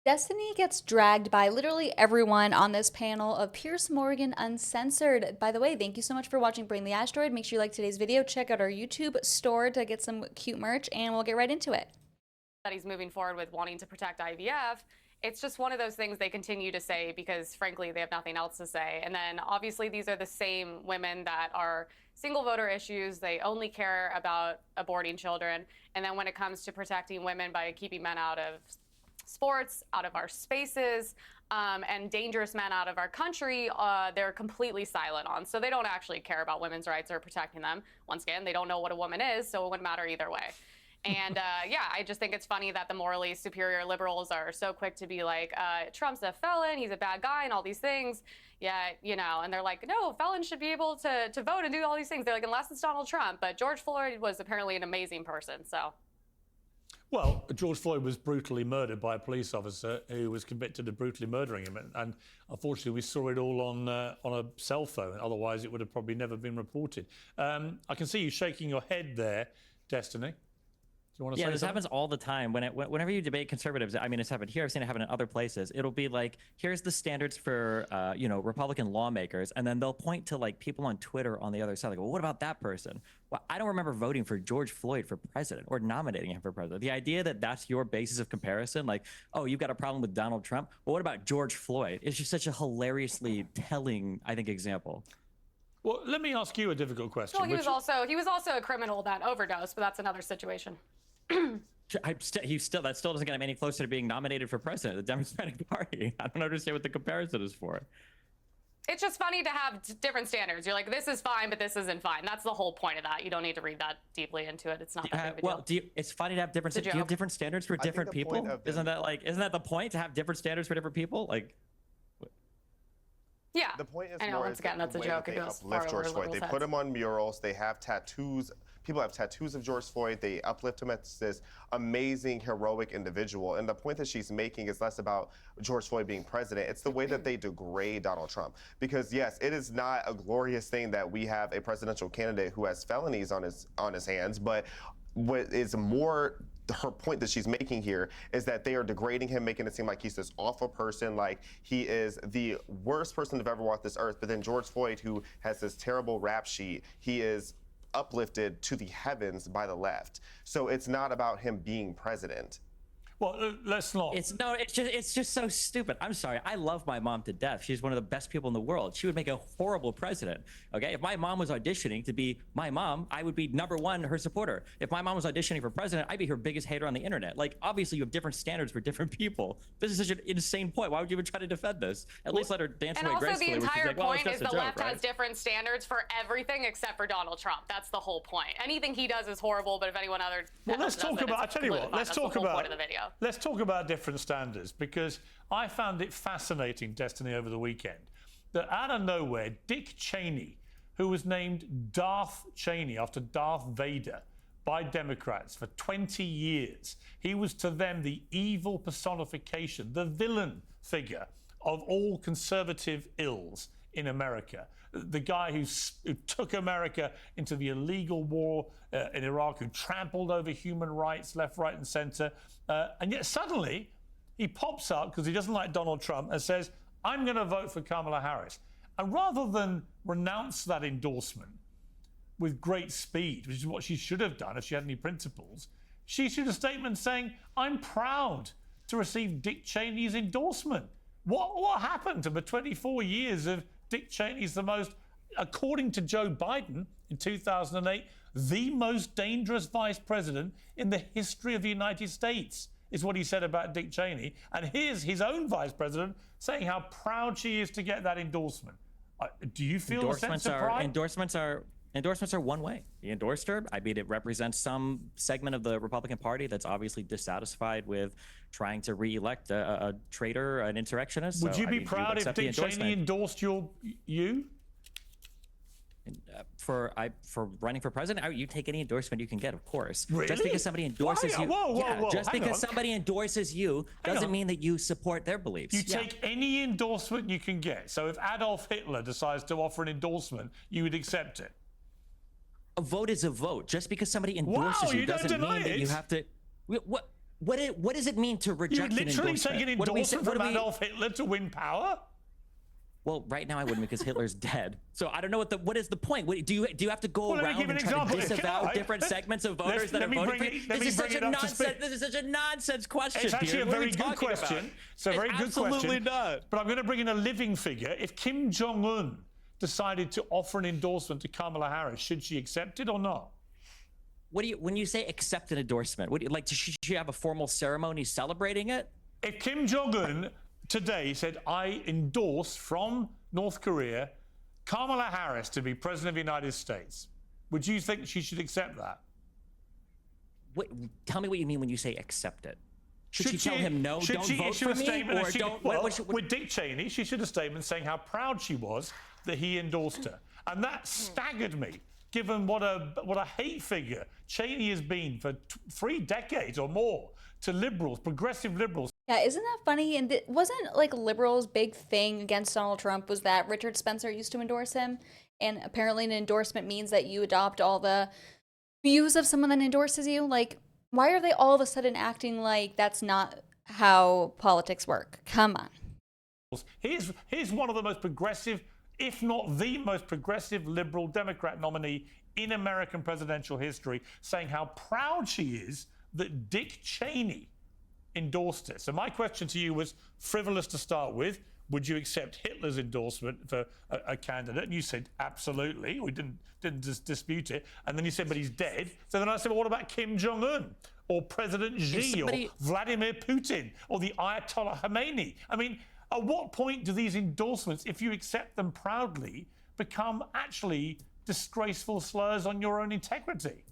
Destiny gets dragged by literally everyone on this panel of Piers Morgan Uncensored. By the way, thank you so much for watching Brain the Asteroid. Make sure you like today's video. Check out our YouTube store to get some cute merch, and we'll get right into it. That he's moving forward with wanting to protect IVF. It's just one of those things they continue to say because, frankly, they have nothing else to say. And then, obviously, these are the same women that are single voter issues. They only care about aborting children. And then when it comes to protecting women by keeping men out of sports, out of our spaces, and dangerous men out of our country, they're completely silent on. So they don't actually care about women's rights or protecting them. Once again, they don't know what a woman is, so it wouldn't matter either way. And yeah, I just think it's funny that the morally superior liberals are so quick to be like, Trump's a felon, he's a bad guy, and all these things. Yeah, you know, and they're like, no, felons should be able to vote and do all these things. They're like, unless it's Donald Trump. But George Floyd was apparently an amazing person, so. Well, George Floyd was brutally murdered by a police officer who was convicted of brutally murdering him. And unfortunately, we saw it all on a cell phone. Otherwise, it would have probably never been reported. I can see you shaking your head there, Destiny. Do you want to say this something? happens all the time. Whenever you debate conservatives, I mean, it's happened here. I've seen it happen in other places. It'll be like, here's the standards for, Republican lawmakers. And then they'll point to like people on Twitter on the other side. Like, well, what about that person? Well, I don't remember voting for George Floyd for president or nominating him for president. The idea that that's your basis of comparison, like, oh, you've got a problem with Donald Trump. Well, what about George Floyd? It's just such a hilariously telling, I think, example. Well, let me ask you a difficult question. Well, he was also a criminal that overdosed, but that's another situation. That still doesn't get him any closer to being nominated for president of the Democratic Party. I don't understand what the comparison is for. It's just funny to have different standards. You're like, this is fine, but this isn't fine. That's the whole point of that. You don't need to read that deeply into it. It's not that big of a deal. It's funny to have different. Do you have different standards for different people? Isn't that the point, to have different standards for different people? Like, yeah. The point is, I know, once again, that's a joke. It goes far over George Floyd. They liberals' put him on murals. They have tattoos. People have tattoos of George Floyd. They uplift him as this amazing, heroic individual. And the point that she's making is less about George Floyd being president. It's the way that they degrade Donald Trump. Because yes, it is not a glorious thing that we have a presidential candidate who has felonies on his hands. But what is more, her point that she's making here is that they are degrading him, making it seem like he's this awful person, like he is the worst person to ever walk this earth. But then George Floyd, who has this terrible rap sheet, he is uplifted to the heavens by the left. So it's not about him being president. Well, let's not. It's just so stupid. I'm sorry. I love my mom to death. She's one of the best people in the world. She would make a horrible president. Okay, if my mom was auditioning to be my mom, I would be #1 her supporter. If my mom was auditioning for president, I'd be her biggest hater on the internet. Like, obviously, you have different standards for different people. This is such an insane point. Why would you even try to defend this? At least let her dance away gracefully. And also, the entire point is the left right? has different standards for everything except for Donald Trump. That's the whole point. Anything he does is horrible, but if anyone other let's talk about. I tell you what. Let's talk about. Let's talk about different standards, because I found it fascinating, Destiny, over the weekend, that out of nowhere, Dick Cheney, who was named Darth Cheney after Darth Vader by Democrats for 20 years, he was to them the evil personification, the villain figure of all conservative ills in America. The guy who took America into the illegal war in Iraq, who trampled over human rights left, right, and center. And yet suddenly he pops up because he doesn't like Donald Trump and says, I'm going to vote for Kamala Harris. And rather than renounce that endorsement with great speed, which is what she should have done if she had any principles, she issued a statement saying, I'm proud to receive Dick Cheney's endorsement. What happened to the 24 years of Dick Cheney's the most, according to Joe Biden in 2008, the most dangerous vice president in the history of the United States, is what he said about Dick Cheney. And here's his own vice president saying how proud she is to get that endorsement. Do you feel a sense of pride? Endorsements are one way. He endorsed her. I mean, it represents some segment of the Republican Party that's obviously dissatisfied with trying to re-elect a traitor, an insurrectionist. Would you be proud if Dick Cheney endorsed you? For running for president, you take any endorsement you can get, of course. Really? Just because somebody endorses you, whoa, just because somebody endorses you doesn't mean that you support their beliefs. You take any endorsement you can get. So if Adolf Hitler decides to offer an endorsement, you would accept it. A vote is a vote. Just because somebody endorses you doesn't mean that you have to. what does it mean to You reject would an literally endorsement? take an What do we say- endorsement what from do we- Adolf Hitler to win power? Well, right now I wouldn't because Hitler's dead. So I don't know what is the point? Do you have to go Well, let me around give an and try to example. disavow different segments of voters that let are me voting bring for you? it- let This me is bring such it a up to nonsense. speed. This is such a nonsense question. It's actually Peter. a What are very we good talking question. about? It's a very good question. Absolutely not. But I'm going to bring in a living figure. If Kim Jong-un decided to offer an endorsement to Kamala Harris, should she accept it or not? When you say accept an endorsement, should she have a formal ceremony celebrating it? If Kim Jong-un today said, I endorse from North Korea Kamala Harris to be president of the United States, would you think she should accept that? Tell me what you mean when you say accept it. Should she Should tell him no, should don't she vote issue for a me, statement or don't? Well, with Dick Cheney, she issued a statement saying how proud she was that he endorsed her. And that staggered me, given what a hate figure Cheney has been for 3 decades or more to liberals, progressive liberals. Yeah, isn't that funny? And wasn't like liberals' big thing against Donald Trump was that Richard Spencer used to endorse him, and apparently an endorsement means that you adopt all the views of someone that endorses you. Like, why are they all of a sudden acting like that's not how politics work? Come on. Here's one of the most progressive, if not the most progressive liberal Democrat nominee in American presidential history, saying how proud she is that Dick Cheney endorsed it. So my question to you was frivolous to start with. Would you accept Hitler's endorsement for a candidate? And you said absolutely. We didn't dispute it. And then you said, but he's dead. So then I said, well, what about Kim Jong-un or President Xi or Vladimir Putin or the Ayatollah Khomeini? I mean, at what point do these endorsements, if you accept them proudly, become actually disgraceful slurs on your own integrity?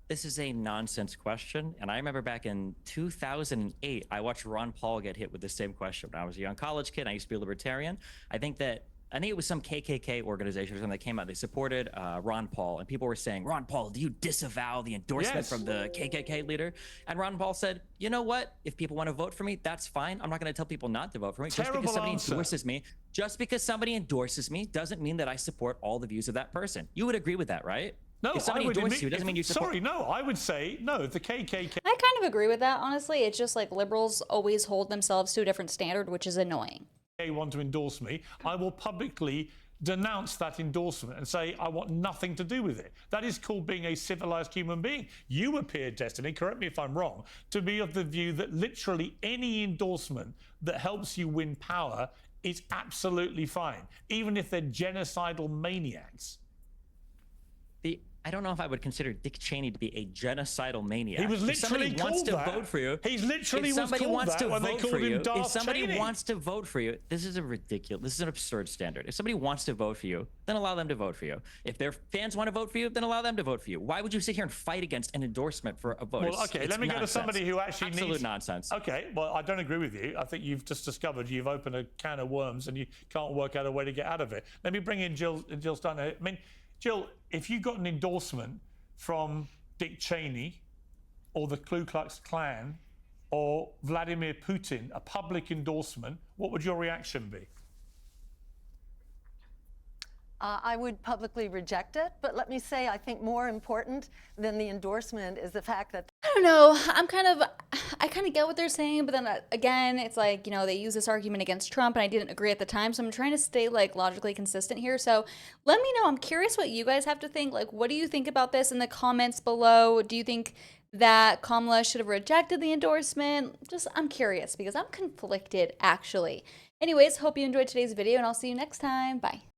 This is a nonsense question. And I remember back in 2008, I watched Ron Paul get hit with the same question. When I was a young college kid, I used to be a libertarian. I think it was some KKK organization or something that came out. They supported Ron Paul, and people were saying, Ron Paul, do you disavow the endorsement from the KKK leader? And Ron Paul said, you know what? If people want to vote for me, that's fine. I'm not going to tell people not to vote for me. Just because somebody endorses me doesn't mean that I support all the views of that person. You would agree with that, right? No, if somebody endorses you, doesn't mean you support. Sorry, no, I would say no. The KKK. I kind of agree with that, honestly. It's just like liberals always hold themselves to a different standard, which is annoying. They want to endorse me, I will publicly denounce that endorsement and say I want nothing to do with it. That is called being a civilized human being. You appear, Destiny, correct me if I'm wrong, to be of the view that literally any endorsement that helps you win power is absolutely fine, even if they're genocidal maniacs. I don't know if I would consider Dick Cheney to be a genocidal maniac. He was literally wants to called that. vote for you. He's literally if somebody was called wants that to when they vote called for him you, Darth if somebody Cheney. wants to vote for you, this is an absurd standard. If somebody wants to vote for you, then allow them to vote for you. If their fans want to vote for you, then allow them to vote for you. Why would you sit here and fight against an endorsement for a vote? Well, okay, let me go to somebody who actually Absolute needs... nonsense. Okay, well, I don't agree with you. I think you've just discovered you've opened a can of worms and you can't work out a way to get out of it. Let me bring in Jill Steiner. I mean, Jill, if you got an endorsement from Dick Cheney or the Ku Klux Klan or Vladimir Putin, a public endorsement, what would your reaction be? I would publicly reject it, but let me say, I think more important than the endorsement is the fact that I don't know. I kind of get what they're saying, but then again, it's like, you know, they use this argument against Trump, and I didn't agree at the time, so I'm trying to stay like logically consistent here. So let me know. I'm curious what you guys have to think. Like, what do you think about this in the comments below? Do you think that Kamala should have rejected the endorsement? I'm curious because I'm conflicted, actually. Anyways, hope you enjoyed today's video, and I'll see you next time. Bye.